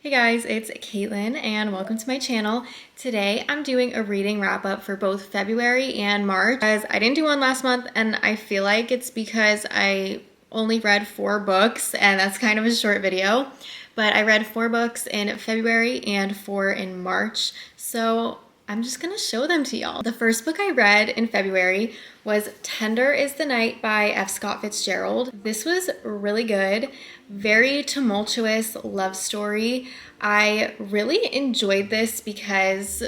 Hey guys, it's Caitlin and welcome to my channel. Today I'm doing a reading wrap up for both February and March as I didn't do one last month and I feel like it's because I only read 4 books and that's kind of a short video. But I read 4 books in February and 4 in March, so I'm just gonna show them to y'all. The first book I read in February was Tender is the Night by F. Scott Fitzgerald. This was really good, very tumultuous love story. I really enjoyed this because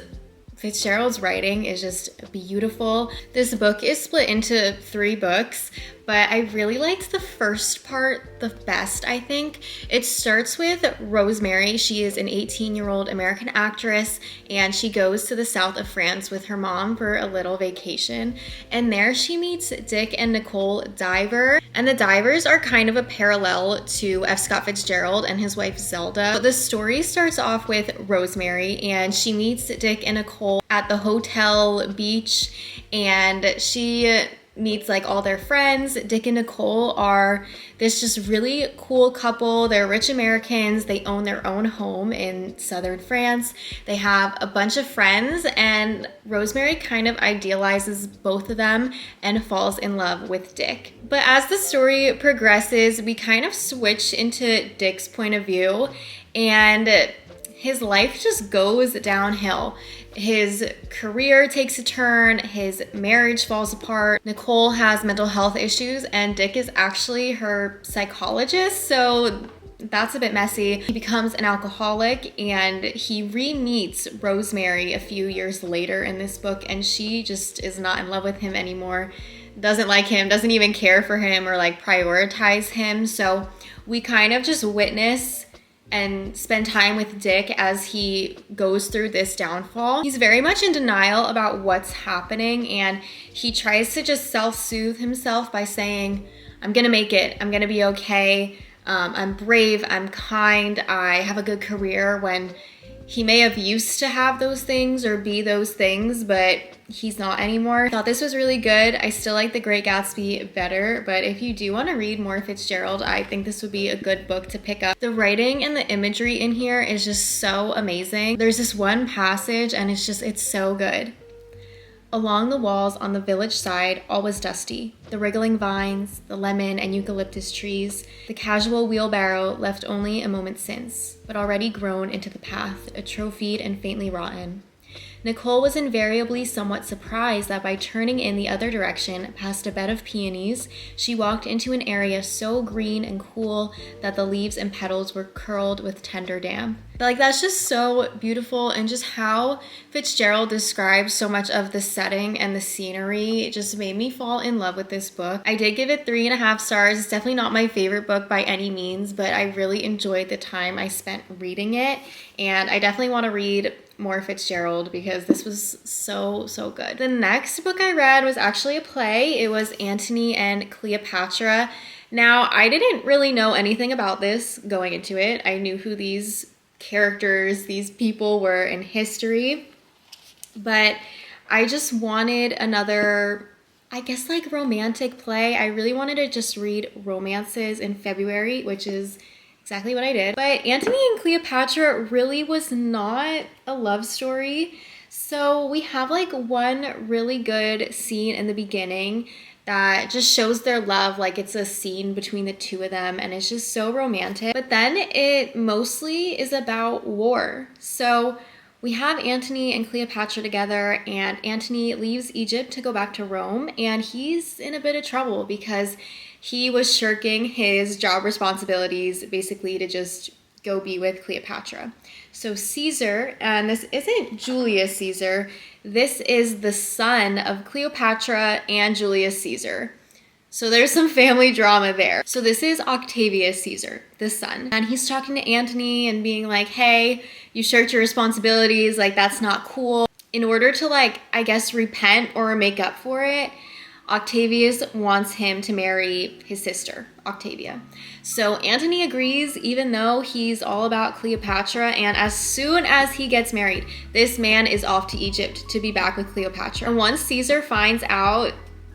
Fitzgerald's writing is just beautiful. This book is split into 3 books, but I really liked the first part the best, I think. It starts with Rosemary. She is an 18-year-old American actress, and she goes to the south of France with her mom for a little vacation. And there she meets Dick and Nicole Diver. And the Divers are kind of a parallel to F. Scott Fitzgerald and his wife Zelda. The story starts off with Rosemary, and she meets Dick and Nicole at the hotel beach, and she meets like all their friends. Dick and Nicole are this just really cool couple. They're rich Americans. They own their own home in southern France. They have a bunch of friends, and Rosemary kind of idealizes both of them and falls in love with Dick. But as the story progresses, we kind of switch into Dick's point of view, and his life just goes downhill. His career takes a turn, his marriage falls apart, Nicole has mental health issues, and Dick is actually her psychologist, so that's a bit messy. He becomes an alcoholic, and he re-meets Rosemary a few years later in this book, and she just is not in love with him anymore, doesn't like him, doesn't even care for him or like prioritize him. So we kind of just witness and spend time with Dick as he goes through this downfall. He's very much in denial about what's happening, and he tries to just self-soothe himself by saying, I'm gonna make it, I'm gonna be okay, I'm brave, I'm kind, I have a good career, when he may have used to have those things or be those things, but he's not anymore. I thought this was really good. I still like The Great Gatsby better, but if you do want to read more Fitzgerald, I think this would be a good book to pick up. The writing and the imagery in here is just so amazing. There's this one passage and it's so good. Along the walls on the village side, all was dusty. The wriggling vines, the lemon and eucalyptus trees, the casual wheelbarrow left only a moment since, but already grown into the path, atrophied and faintly rotten. Nicole was invariably somewhat surprised that by turning in the other direction, past a bed of peonies, she walked into an area so green and cool that the leaves and petals were curled with tender damp. Like, that's just so beautiful, and just how Fitzgerald describes so much of the setting and the scenery just made me fall in love with this book. I did give it 3.5 stars. It's definitely not my favorite book by any means, but I really enjoyed the time I spent reading it, and I definitely want to read more Fitzgerald because this was so good. The next book I read was actually a play. It was Antony and Cleopatra. Now, I didn't really know anything about this going into it. I knew who these characters, these people were in history, but I just wanted another, I guess, like romantic play. I really wanted to just read romances in February, which is exactly what I did. But Antony and Cleopatra really was not a love story. So we have like one really good scene in the beginning that just shows their love, like it's a scene between the two of them, and it's just so romantic. But then it mostly is about war. So we have Antony and Cleopatra together, and Antony leaves Egypt to go back to Rome, and he's in a bit of trouble because he was shirking his job responsibilities basically to just go be with Cleopatra. So Caesar, and this isn't Julius Caesar, this is the son of Cleopatra and Julius Caesar. So there's some family drama there. So this is Octavius Caesar, the son. And he's talking to Antony and being like, hey, you shirked your responsibilities, like that's not cool. In order to like, I guess, repent or make up for it, Octavius wants him to marry his sister, Octavia. So Antony agrees, even though he's all about Cleopatra, and as soon as he gets married, this man is off to Egypt to be back with Cleopatra. And once Caesar finds out,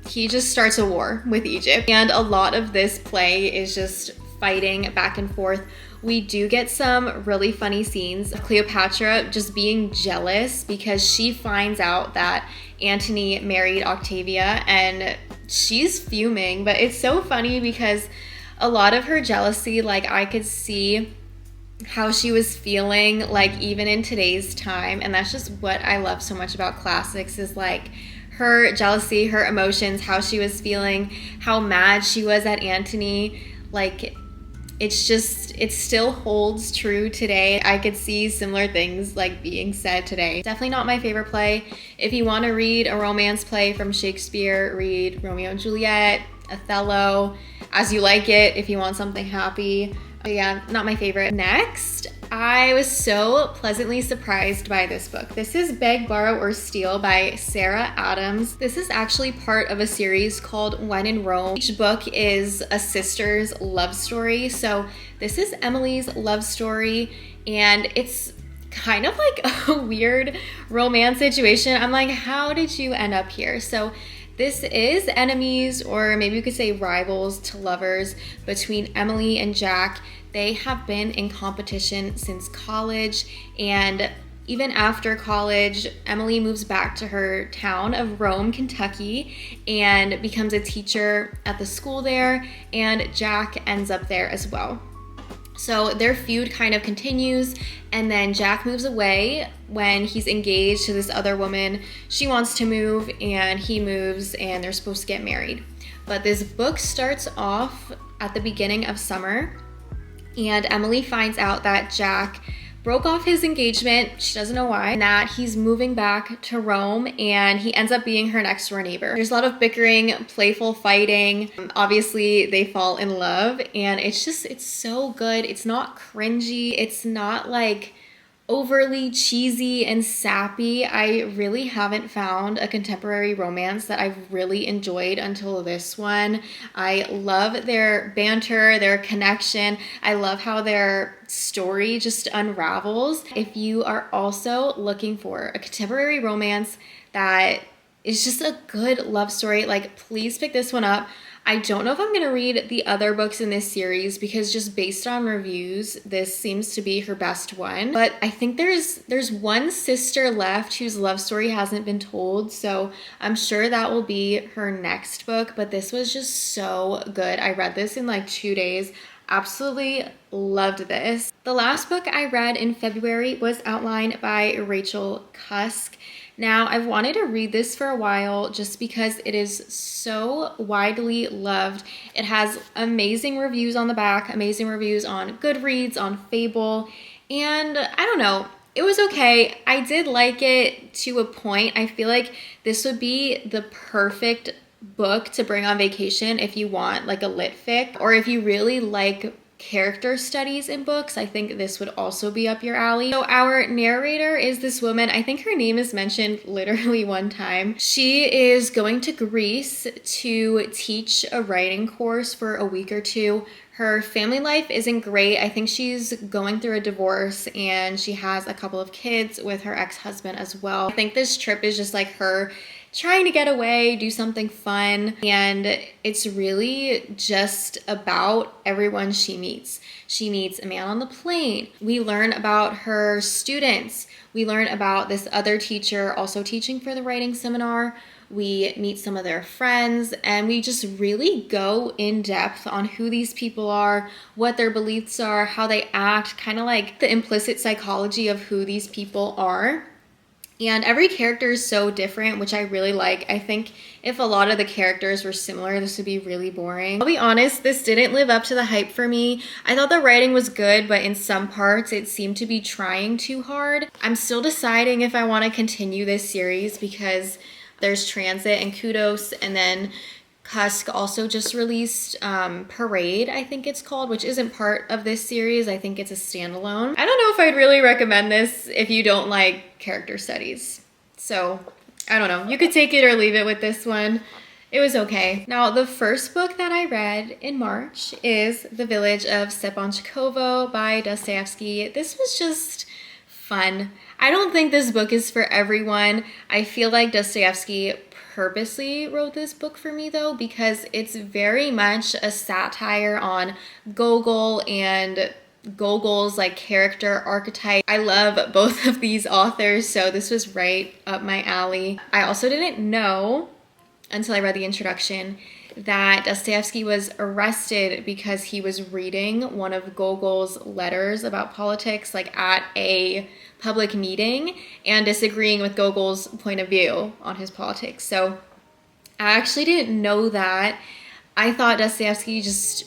he just starts a war with Egypt. And a lot of this play is just fighting back and forth We do get some really funny scenes of Cleopatra just being jealous because she finds out that Antony married Octavia and she's fuming, but it's so funny because a lot of her jealousy, like I could see how she was feeling like even in today's time, and that's just what I love so much about classics is like her jealousy, her emotions, how she was feeling, how mad she was at Antony. Like it still holds true today. I could see similar things like being said today. Definitely not my favorite play. If you want to read a romance play from Shakespeare, read Romeo and Juliet, Othello, As You Like It if you want something happy. But yeah, not my favorite. Next, I was so pleasantly surprised by this book. This is Beg, Borrow, or Steal by Sarah Adams. This is actually part of a series called When in Rome. Each book is a sister's love story. So this is Emily's love story, and it's kind of like a weird romance situation. I'm like, how did you end up here? So this is enemies, or maybe you could say rivals to lovers, between Emily and Jack. They have been in competition since college, and even after college, Emily moves back to her town of Rome, Kentucky, and becomes a teacher at the school there, and Jack ends up there as well. So their feud kind of continues, and then Jack moves away when he's engaged to this other woman. She wants to move, and he moves, and they're supposed to get married. But this book starts off at the beginning of summer, and Emily finds out that Jack broke off his engagement, she doesn't know why, and that he's moving back to Rome, and he ends up being her next door neighbor. There's a lot of bickering, playful fighting. Obviously, they fall in love, and it's so good. It's not cringy. It's not like overly cheesy and sappy. I really haven't found a contemporary romance that I've really enjoyed until this one. I love their banter, their connection. I love how their story just unravels. If you are also looking for a contemporary romance that is just a good love story, like please pick this one up. I don't know if I'm gonna read the other books in this series because just based on reviews, this seems to be her best one. But I think there's one sister left whose love story hasn't been told, so I'm sure that will be her next book. But this was just so good. I read this in like 2 days. Absolutely loved this. The last book I read in February was Outline by Rachel Cusk. Now, I've wanted to read this for a while just because it is so widely loved. It has amazing reviews on the back, amazing reviews on Goodreads, on Fable, and I don't know, it was okay. I did like it to a point. I feel like this would be the perfect book to bring on vacation if you want like a lit fic, or if you really like character studies in books. I think this would also be up your alley. So our narrator is this woman. I think her name is mentioned literally one time. She is going to Greece to teach a writing course for a week or two. Her family life isn't great. I think she's going through a divorce, and she has a couple of kids with her ex-husband as well. I think this trip is just like her trying to get away, do something fun, and it's really just about everyone she meets. She meets a man on the plane. We learn about her students. We learn about this other teacher also teaching for the writing seminar. We meet some of their friends, and we just really go in depth on who these people are, what their beliefs are, how they act, kind of like the implicit psychology of who these people are. And every character is so different, which I really like. I think if a lot of the characters were similar, this would be really boring. I'll be honest, this didn't live up to the hype for me. I thought the writing was good, but in some parts it seemed to be trying too hard. I'm still deciding if I want to continue this series because there's Transit and Kudos, and then Cusk also just released Parade, I think it's called, which isn't part of this series. I think it's a standalone. I don't know if I'd really recommend this if you don't like character studies. So, I don't know. You could take it or leave it with this one. It was okay. Now, the first book that I read in March is The Village of Stepanchikovo by Dostoevsky. This was just fun. I don't think this book is for everyone. I feel like Dostoevsky purposely wrote this book for me though, because it's very much a satire on Gogol and Gogol's like character archetype. I love both of these authors, so this was right up my alley. I also didn't know until I read the introduction that Dostoevsky was arrested because he was reading one of Gogol's letters about politics like at a public meeting and disagreeing with Gogol's point of view on his politics. So I actually didn't know that. I thought Dostoevsky just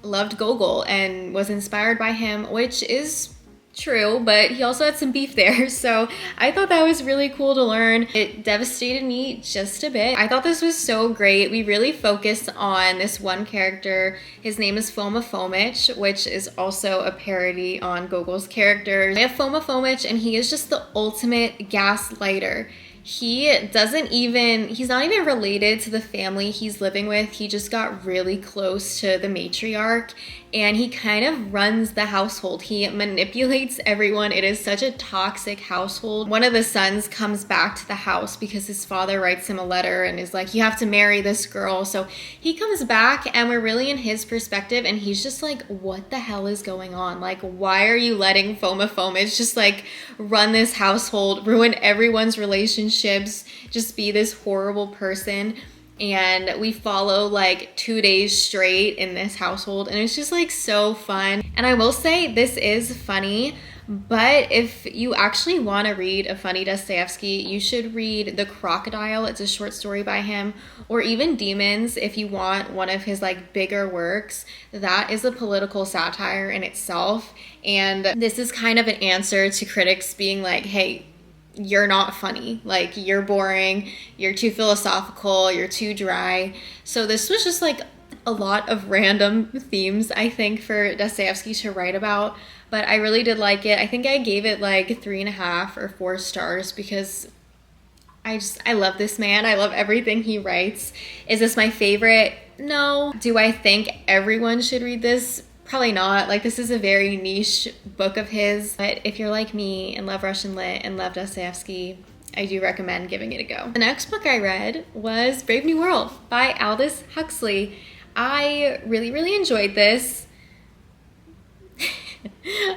loved Gogol and was inspired by him, which is true, but he also had some beef there. So I thought that was really cool to learn. It devastated me just a bit. I thought this was so great. We really focused on this one character. His name is Foma Fomitch, which is also a parody on Gogol's characters. I have Foma Fomitch, and he is just the ultimate gaslighter. He's not even related to the family he's living with. He just got really close to the matriarch, and he kind of runs the household. He manipulates everyone. It is such a toxic household. One of the sons comes back to the house because his father writes him a letter and is like, you have to marry this girl. So he comes back, and we're really in his perspective, and he's just like, what the hell is going on? Like, why are you letting Foma Fomitch just like run this household, ruin everyone's relationships, just be this horrible person? And we follow like 2 days straight in this household, and it's just like so fun. And I will say this is funny, but if you actually want to read a funny Dostoevsky, you should read The Crocodile. It's a short story by him, or even Demons if you want one of his like bigger works. That is a political satire in itself, and this is kind of an answer to critics being like, hey, you're not funny, like you're boring, you're too philosophical, you're too dry. So this was just like a lot of random themes, I think, for Dostoevsky to write about, but I really did like it. I think I gave it like 3.5 or 4 stars because I love this man. I love everything he writes. Is this my favorite? No. Do I think everyone should read this? Probably not. Like, this is a very niche book of his, but if you're like me and love Russian lit and love Dostoevsky, I do recommend giving it a go. The next book I read was Brave New World by Aldous Huxley. I really, really enjoyed this.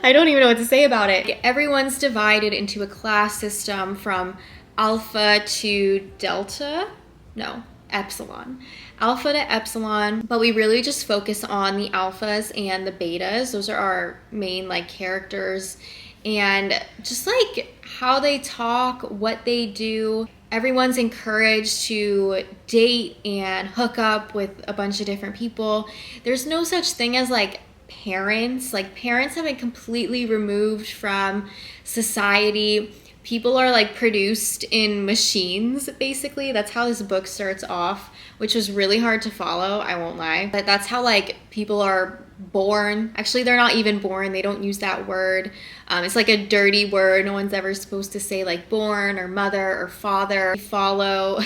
I don't even know what to say about it. Everyone's divided into a class system from alpha to delta. No, epsilon. Alpha to epsilon, but we really just focus on the alphas and the betas. Those are our main like characters, and just like how they talk, what they do. Everyone's encouraged to date and hook up with a bunch of different people. There's no such thing as like parents. Like, parents have been completely removed from society. People are like produced in machines, basically. That's how this book starts off, which was really hard to follow, I won't lie. But that's how like people are born. Actually, they're not even born. They don't use that word. It's like a dirty word. No one's ever supposed to say like born or mother or father. Follow.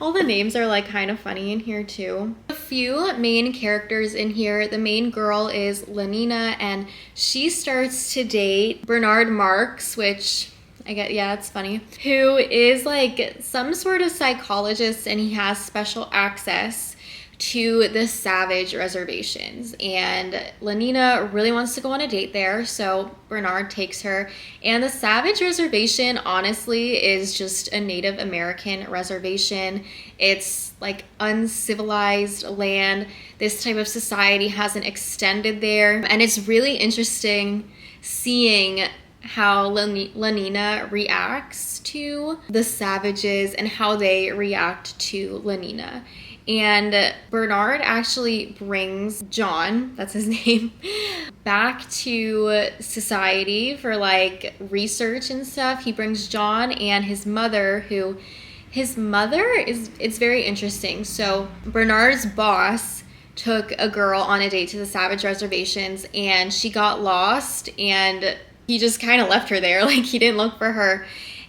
All the names are like kind of funny in here too. A few main characters in here. The main girl is Lenina, and she starts to date Bernard Marx, which I get, yeah, it's funny, who is like some sort of psychologist, and he has special access to the Savage reservations. And Lenina really wants to go on a date there, so Bernard takes her. And the Savage reservation, honestly, is just a Native American reservation. It's like uncivilized land. This type of society hasn't extended there. And it's really interesting seeing how Lenina reacts to the savages and how they react to Lenina. And Bernard actually brings John, that's his name, back to society for like research and stuff. He brings John and his mother, it's very interesting. So Bernard's boss took a girl on a date to the Savage reservations, and she got lost, and he just kind of left her there. Like, he didn't look for her.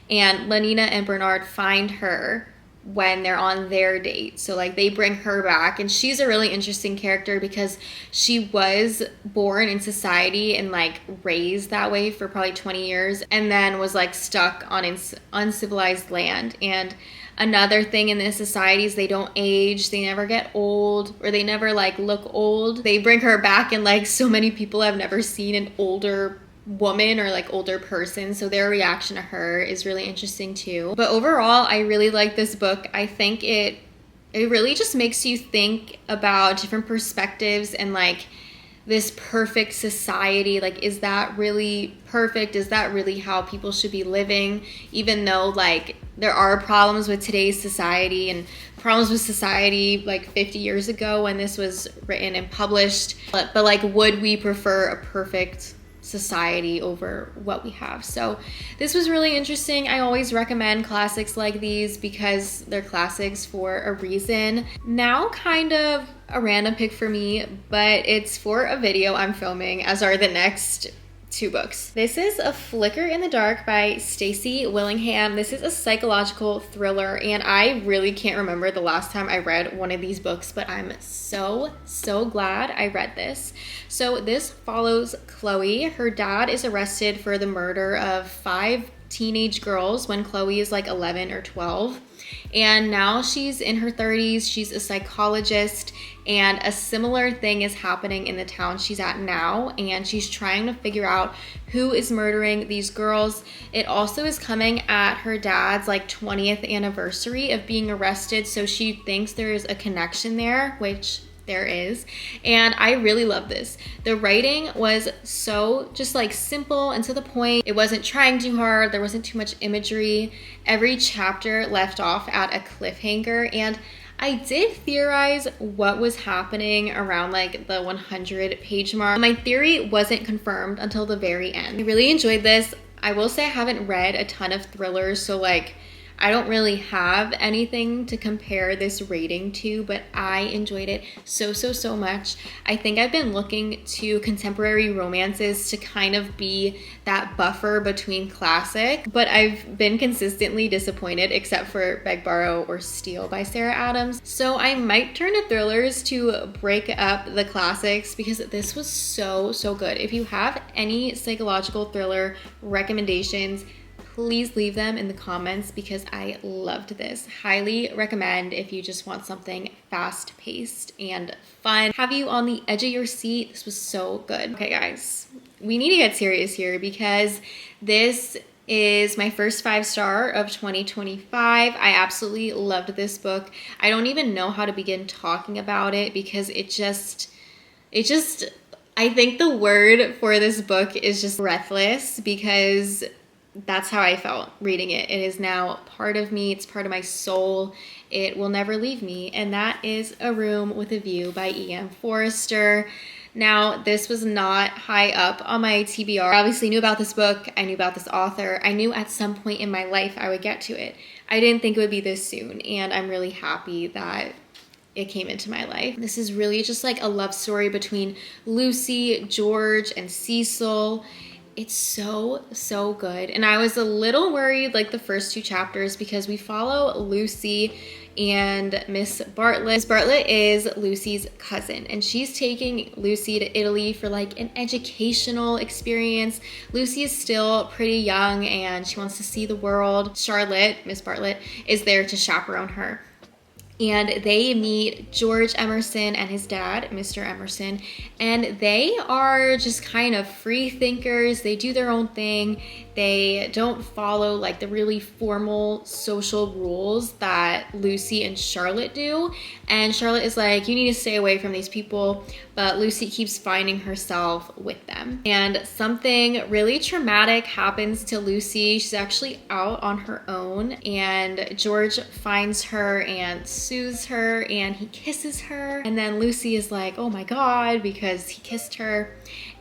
And Lenina and Bernard find her when they're on their date. So like they bring her back, and she's a really interesting character because she was born in society and like raised that way for probably 20 years and then was like stuck on uncivilized land. And another thing in this society is they don't age, they never get old, or they never like look old. They bring her back, and like so many people have never seen an older woman or like older person, so their reaction to her is really interesting too. But overall, I really like this book. I think it really just makes you think about different perspectives and like this perfect society. Like, is that really perfect? Is that really how people should be living? Even though like there are problems with today's society and problems with society like 50 years ago when this was written and published, but like, would we prefer a perfect society over what we have? So this was really interesting. I always recommend classics like these because they're classics for a reason. Now kind of a random pick for me, but it's for a video I'm filming, as are the next two books. This is A Flicker in the Dark by Stacey Willingham. This is a psychological thriller, and I really can't remember the last time I read one of these books, but I'm so glad I read this. So this follows Chloe. Her dad is arrested for the murder of 5 teenage girls when Chloe is like 11 or 12. And now she's in her 30s, she's a psychologist, and a similar thing is happening in the town she's at now, and she's trying to figure out who is murdering these girls. It also is coming at her dad's like 20th anniversary of being arrested, so she thinks there is a connection there, which there is. And I really love this. The writing was so just like simple and to the point. It wasn't trying too hard. There wasn't too much imagery. Every chapter left off at a cliffhanger, and I did theorize what was happening around like the 100-page mark. My theory wasn't confirmed until the very end. I really enjoyed this. I will say I haven't read a ton of thrillers, so like I don't really have anything to compare this rating to, but I enjoyed it so much. I think I've been looking to contemporary romances to kind of be that buffer between classic, but I've been consistently disappointed except for Beg, Borrow, or Steal by Sarah Adams. So I might turn to thrillers to break up the classics because this was so good. If you have any psychological thriller recommendations, please leave them in the comments because I loved this. Highly recommend if you just want something fast-paced and fun. Have you on the edge of your seat. This was so good. Okay, guys, we need to get serious here because this is my first 5-star of 2025. I absolutely loved this book. I don't even know how to begin talking about it because it just I think the word for this book is just breathless because that's how I felt reading it. It is now part of me. It's part of my soul. It will never leave me. And that is A Room with a View by E.M. Forrester. Now, this was not high up on my TBR. I obviously knew about this book. I knew about this author. I knew at some point in my life I would get to it. I didn't think it would be this soon. And I'm really happy that it came into my life. This is really just like a love story between Lucy, George, and Cecil. It's so good. And I was a little worried like the first 2 chapters because we follow Lucy and Miss Bartlett. Miss Bartlett is Lucy's cousin, and she's taking Lucy to Italy for like an educational experience. Lucy is still pretty young and she wants to see the world. Charlotte, Miss Bartlett, is there to chaperone her. And they meet George Emerson and his dad, Mr. Emerson, and they are just kind of free thinkers. They do their own thing. They don't follow like the really formal social rules that Lucy and Charlotte do. And Charlotte is like, you need to stay away from these people, but Lucy keeps finding herself with them. And something really traumatic happens to Lucy. She's actually out on her own, and George finds her and soothes her, and he kisses her. And then Lucy is like, oh my God, because he kissed her.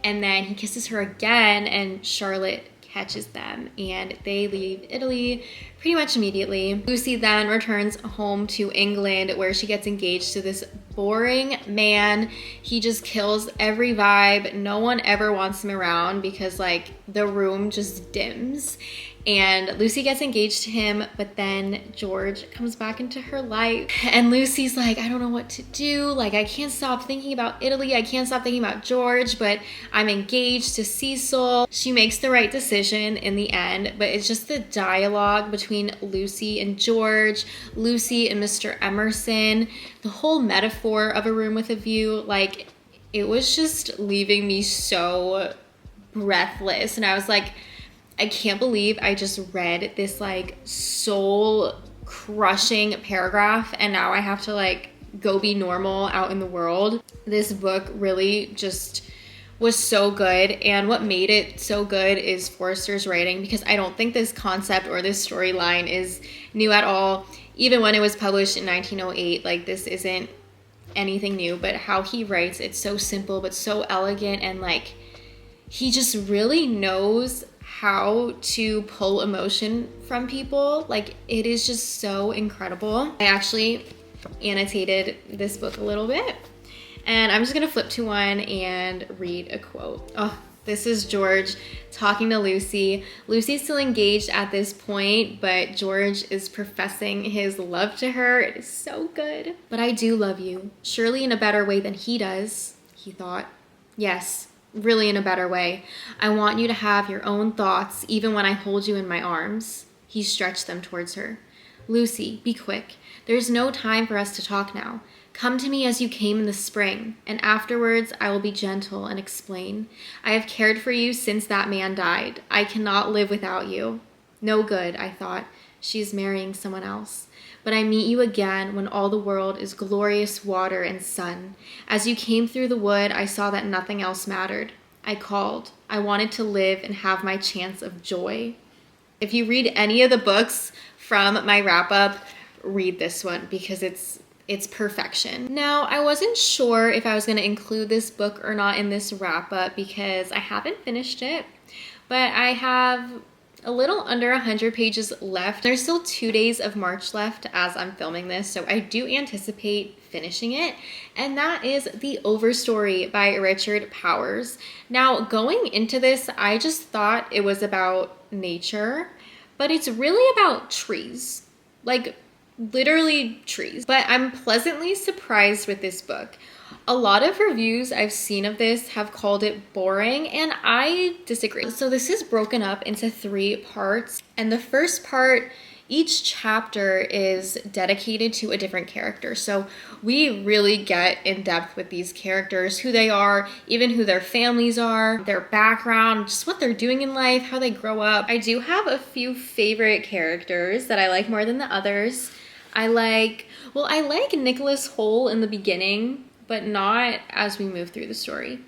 And then he kisses her again, and Charlotte catches them, and they leave Italy pretty much immediately. Lucy then returns home to England where she gets engaged to this boring man. He just kills every vibe. No one ever wants him around because like the room just dims. And Lucy gets engaged to him, but then George comes back into her life. And Lucy's like, I don't know what to do. Like, I can't stop thinking about Italy. I can't stop thinking about George, but I'm engaged to Cecil. She makes the right decision in the end, but it's just the dialogue between Lucy and George, Lucy and Mr. Emerson, the whole metaphor of a room with a view. Like, it was just leaving me so breathless. And I was like, I can't believe I just read this like soul crushing paragraph and now I have to like go be normal out in the world. This book really just was so good, and what made it so good is Forster's writing, because I don't think this concept or this storyline is new at all. Even when it was published in 1908, like this isn't anything new, but how he writes, it's so simple but so elegant, and like he just really knows how to pull emotion from people. Like, it is just so incredible. I actually annotated this book a little bit, and I'm just gonna flip to one and read a quote. Oh, this is George talking to Lucy. Lucy's still engaged at this point, but George is professing his love to her. It is so good. But I do love you, surely in a better way than he does, he thought. Yes, really in a better way. I want you to have your own thoughts even when I hold you in my arms. He stretched them towards her. Lucy, be quick. There's no time for us to talk now. Come to me as you came in the spring, and afterwards I will be gentle and explain. I have cared for you since that man died. I cannot live without you. No good, I thought. She is marrying someone else. But I meet you again when all the world is glorious water and sun. As you came through the wood, I saw that nothing else mattered. I called. I wanted to live and have my chance of joy. If you read any of the books from my wrap-up, read this one because it's perfection. Now, I wasn't sure if I was going to include this book or not in this wrap-up because I haven't finished it, but I have a little under 100 pages left. There's still 2 days of March left as I'm filming this, so I do anticipate finishing it, and that is The Overstory by Richard Powers. Now, going into this, I just thought it was about nature, but it's really about trees. Like, literally trees. But I'm pleasantly surprised with this book. A lot of reviews I've seen of this have called it boring, and I disagree. So this is broken up into 3 parts, and the first part, each chapter is dedicated to a different character. So we really get in depth with these characters, who they are, even who their families are, their background, just what they're doing in life, how they grow up. I do have a few favorite characters that I like more than the others. I like Nicholas Hole in the beginning, but not as we move through the story.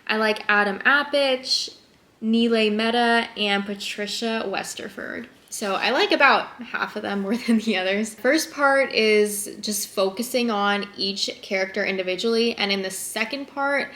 I like Adam Appich, Neeley Mehta, and Patricia Westerford. So I like about half of them more than the others. First part is just focusing on each character individually, and in the second part,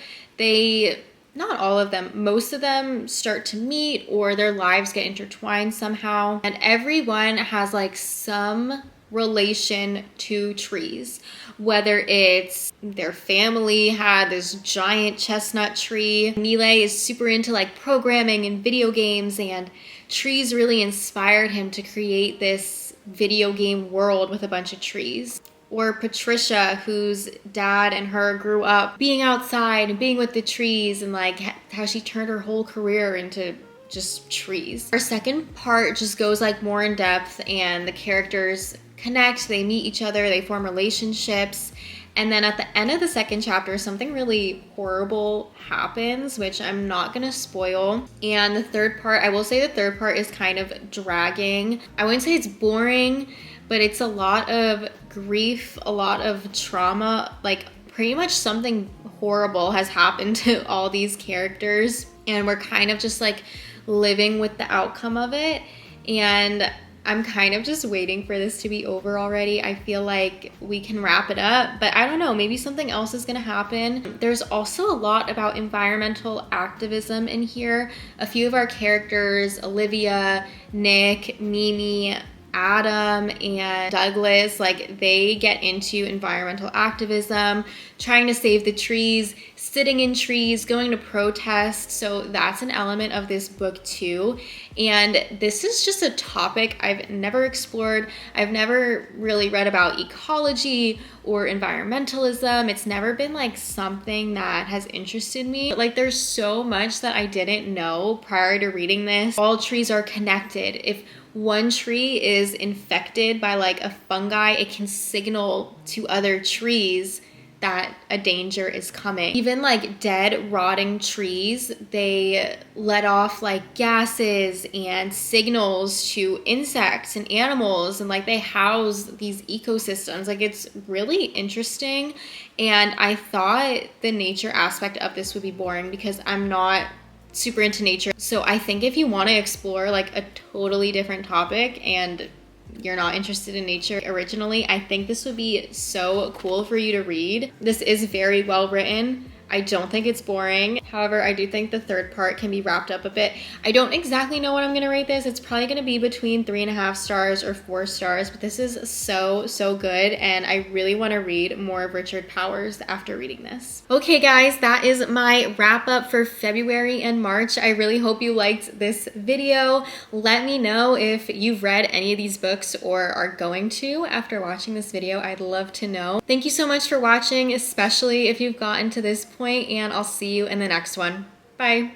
not all of them, most of them start to meet or their lives get intertwined somehow, and everyone has like some relation to trees, whether it's their family had this giant chestnut tree. Neeley is super into like programming and video games, and trees really inspired him to create this video game world with a bunch of trees. Or Patricia, whose dad and her grew up being outside and being with the trees, and like how she turned her whole career into just trees. Our second part just goes like more in depth, and the characters connect, they meet each other, they form relationships, and then at the end of the second chapter, something really horrible happens, which I'm not gonna spoil. And the third part, I will say the third part is kind of dragging. I wouldn't say it's boring, but it's a lot of grief, a lot of trauma, like pretty much something horrible has happened to all these characters, and we're kind of just like living with the outcome of it. And I'm kind of just waiting for this to be over already. I feel like we can wrap it up, but I don't know, maybe something else is gonna happen. There's also a lot about environmental activism in here. A few of our characters, Olivia, Nick, Mimi, Adam and Douglas, like they get into environmental activism, trying to save the trees, sitting in trees, going to protest. So that's an element of this book too. And this is just a topic I've never explored. I've never really read about ecology or environmentalism. It's never been like something that has interested me. Like there's so much that I didn't know prior to reading this. All trees are connected. If one tree is infected by like a fungi, it can signal to other trees that a danger is coming. Even like dead, rotting trees, they let off like gases and signals to insects and animals, and like they house these ecosystems. Like it's really interesting. And I thought the nature aspect of this would be boring because I'm not super into nature. So I think if you want to explore like a totally different topic and you're not interested in nature originally, I think this would be so cool for you to read. This is very well written. I don't think it's boring. However, I do think the third part can be wrapped up a bit. I don't exactly know what I'm gonna rate this. It's probably gonna be between 3.5 stars or 4 stars, but this is so good, and I really wanna read more of Richard Powers after reading this. Okay guys, that is my wrap up for February and March. I really hope you liked this video. Let me know if you've read any of these books or are going to after watching this video. I'd love to know. Thank you so much for watching, especially if you've gotten to this point, and I'll see you in the next one. Bye.